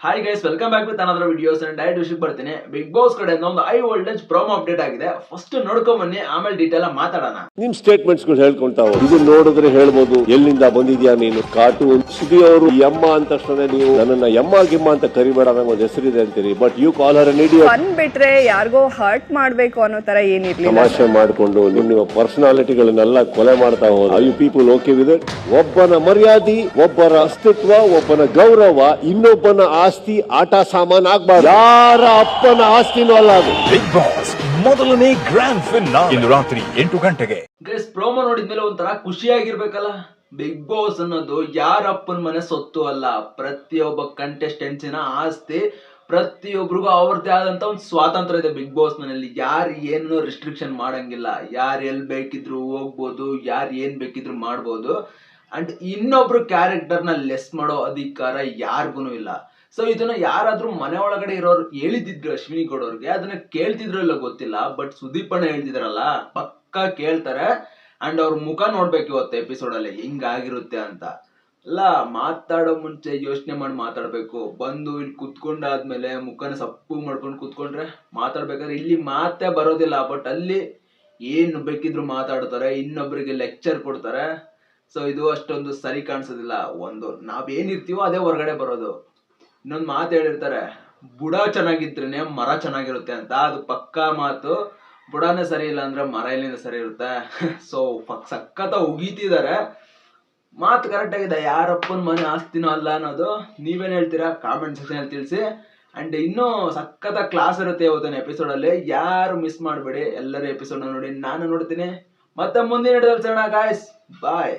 Hi guys, welcome back with another videos and direct ವಿಷಯಕ್ಕೆ ಬರ್ತೀನಿ. Big boss ಕಡೆಯಿಂದ ಒಂದು ಹೈ ವೋಲ್ಟೇಜ್ ಪ್ರೋಮೋ ಅಪ್ಡೇಟ್ ಆಗಿದೆ. ಫಸ್ಟ್ ನೋಡ್ಕೊಂಡ್ ಬನ್ನಿ, ಆಮೇಲೆ ಡೀಟೇಲ್ ಮಾತಾಡೋಣ. ನಿಮ್ ಸ್ಟೇಟ್ಮೆಂಟ್ಸ್ ಗಳು ಹೇಳ್ಕೊಂತಾವ. ಇದು ನೋಡಿದ್ರೆ ಹೇಳ್ಬೋದು ಎಲ್ಲಿಂದ ಬಂದಿದ್ಯಾ ನೀನು. ಕಾರ್ಟೂನ್ ಸುದಿ ಅವರು ಎಮ್ಮ ಅಂತ ತಕ್ಷಣ ನೀವು ನನ್ನನ್ನ ಎಮ್ಮ ಗಿಮ್ಮ ಅಂತ ಕರಿಬೇಡ, ನಂಗೆ ಒಂದು ಹೆಸರಿದೆ ಅಂತೀರಿ. But you call her an idiot. Fun ಬಿಟ್ರೆ ಯಾರಿಗೋ ಹರ್ಟ್ ಮಾಡ್ಬೇಕು ಅನ್ನೋ ತರ ಏನಿರ್ಲಿಲ್ಲ. ತಮಾಷೆ ಮಾಡ್ಕೊಂಡು ನಿಮ್ಮ ಪರ್ಸನಾಲಿಟಿಗಳನ್ನೆಲ್ಲ ಕೊಲೆ ಮಾಡ್ತಾ ಹೋದ. I you people okay with it? ಒಬ್ಬನ ಮರ್ಯಾದೆ, ಒಬ್ಬರ ಅಸ್ತಿತ್ವ, ಒಬ್ಬನ ಗೌರವ ಇನ್ನೊಬ್ಬನ ಆಸ್ತಿ ಆಟ ಸಾಮಾನ್ ಆಗ್ಬಾರ್ದು. ಯಾರ ಅಪ್ಪನ ಆಸ್ತಿನೂ ಅಲ್ಲ ಅದು. ಬಿಗ್ ಬಾಸ್ ಮೊದಲನೇ ಗ್ರ್ಯಾಂಡ್ ಫಿನಾಲೆ ಇಂದು ರಾತ್ರಿ 8 ಗಂಟೆಗೆ. ಗೈಸ್, ಪ್ರೋಮೋ ನೋಡಿದ್ಮೇಲೆ ಒಂಥರ ಖುಷಿಯಾಗಿರ್ಬೇಕಲ್ಲ. ಬಿಗ್ ಬಾಸ್ ಅನ್ನೋದು ಯಾರ ಅಪ್ಪನ ಮನೆ ಸೊತ್ತು ಅಲ್ಲ, ಪ್ರತಿಯೊಬ್ಬ ಕಂಟೆಸ್ಟೆಂಟ್ಸಿನ ಆಸ್ತಿ. ಪ್ರತಿಯೊಬ್ಬರಿಗೂ ಅವ್ರದ್ದೇ ಆದಂತ ಒಂದು ಸ್ವಾತಂತ್ರ್ಯ ಇದೆ ಬಿಗ್ ಬಾಸ್ ಮನೆಯಲ್ಲಿ. ಯಾರು ಏನು ರಿಸ್ಟ್ರಿಕ್ಷನ್ ಮಾಡಂಗಿಲ್ಲ. ಯಾರು ಎಲ್ಲಿ ಬೇಕಿದ್ರು ಹೋಗ್ಬೋದು, ಯಾರು ಏನ್ ಬೇಕಿದ್ರು ಮಾಡ್ಬೋದು. ಅಂಡ್ ಇನ್ನೊಬ್ರು ಕ್ಯಾರೆಕ್ಟರ್ ನ ಲೆಸ್ ಮಾಡೋ ಅಧಿಕಾರ ಯಾರಿಗೂ ಇಲ್ಲ. ಸೊ ಇದನ್ನ ಯಾರಾದ್ರೂ ಮನೆ ಒಳಗಡೆ ಇರೋರು ಹೇಳಿದ್ರು ಅಶ್ವಿನಿ ಗೌಡ ಅವ್ರಿಗೆ, ಅದನ್ನ ಕೇಳ್ತಿದ್ರು ಇಲ್ಲ ಗೊತ್ತಿಲ್ಲ. ಬಟ್ ಸುದೀಪ್ ಅಣ್ಣ ಹೇಳ್ತಿದ್ರಲ್ಲ, ಪಕ್ಕಾ ಕೇಳ್ತಾರೆ. ಅಂಡ್ ಅವ್ರ ಮುಖ ನೋಡ್ಬೇಕು ಇವತ್ತು ಎಪಿಸೋಡ್ ಅಲ್ಲಿ ಹಿಂಗಾಗಿರುತ್ತೆ ಅಂತ. ಅಲ್ಲ, ಮಾತಾಡೋ ಮುಂಚೆ ಯೋಚನೆ ಮಾಡಿ ಮಾತಾಡ್ಬೇಕು. ಬಂದು ಇಲ್ಲಿ ಕುತ್ಕೊಂಡಾದ್ಮೇಲೆ ಮುಖನ ಸಪ್ಪು ಮಾಡ್ಕೊಂಡು ಕುತ್ಕೊಂಡ್ರೆ ಮಾತಾಡ್ಬೇಕಾದ್ರೆ ಇಲ್ಲಿ ಮಾತೇ ಬರೋದಿಲ್ಲ. ಬಟ್ ಅಲ್ಲಿ ಏನು ಬೇಕಿದ್ರು ಮಾತಾಡ್ತಾರೆ, ಇನ್ನೊಬ್ರಿಗೆ ಲೆಕ್ಚರ್ ಕೊಡ್ತಾರೆ. ಸೊ ಇದು ಅಷ್ಟೊಂದು ಸರಿ ಕಾಣಿಸೋದಿಲ್ಲ. ಒಂದು ನಾವೇನಿರ್ತೀವೋ ಅದೇ ಹೊರಗಡೆ ಬರೋದು. ಇನ್ನೊಂದು ಮಾತು ಹೇಳಿರ್ತಾರೆ, ಬುಡ ಚೆನ್ನಾಗಿದ್ರೇನೆ ಮರ ಚೆನ್ನಾಗಿರುತ್ತೆ ಅಂತ. ಅದು ಪಕ್ಕಾ ಮಾತು. ಬುಡನೇ ಸರಿ ಇಲ್ಲ ಅಂದ್ರೆ ಮರ ಎಲ್ಲಿಂದ ಸರಿ ಇರುತ್ತೆ. ಸೊ ಸಖತ್ತ ಉಗೀತಿದ್ದಾರೆ. ಮಾತು ಕರೆಕ್ಟ್ ಆಗಿದೆ. ಯಾರಪ್ಪನ ಮನೆ ಆಸ್ತಿನೋ ಅಲ್ಲ ಅನ್ನೋದು ನೀವೇನ್ ಹೇಳ್ತೀರಾ ಕಾಮೆಂಟ್ ಸೆಕ್ಷನ್ ಅಲ್ಲಿ ತಿಳಿಸಿ. ಅಂಡ್ ಇನ್ನೂ ಸಖತ್ತ ಕ್ಲಾಸ್ ಇರುತ್ತೆ ಇವತ್ತಿನ ಎಪಿಸೋಡ್ ಅಲ್ಲಿ. ಯಾರು ಮಿಸ್ ಮಾಡಬೇಡಿ, ಎಲ್ಲರೂ ಎಪಿಸೋಡ್ ನೋಡಿ. ನಾನು ನೋಡ್ತೀನಿ. ಮತ್ತೆ ಮುಂದಿನ ಹಿಡಿದಲ್ಸೋಣ ಗಾಯ್ಸ್. ಬಾಯ್.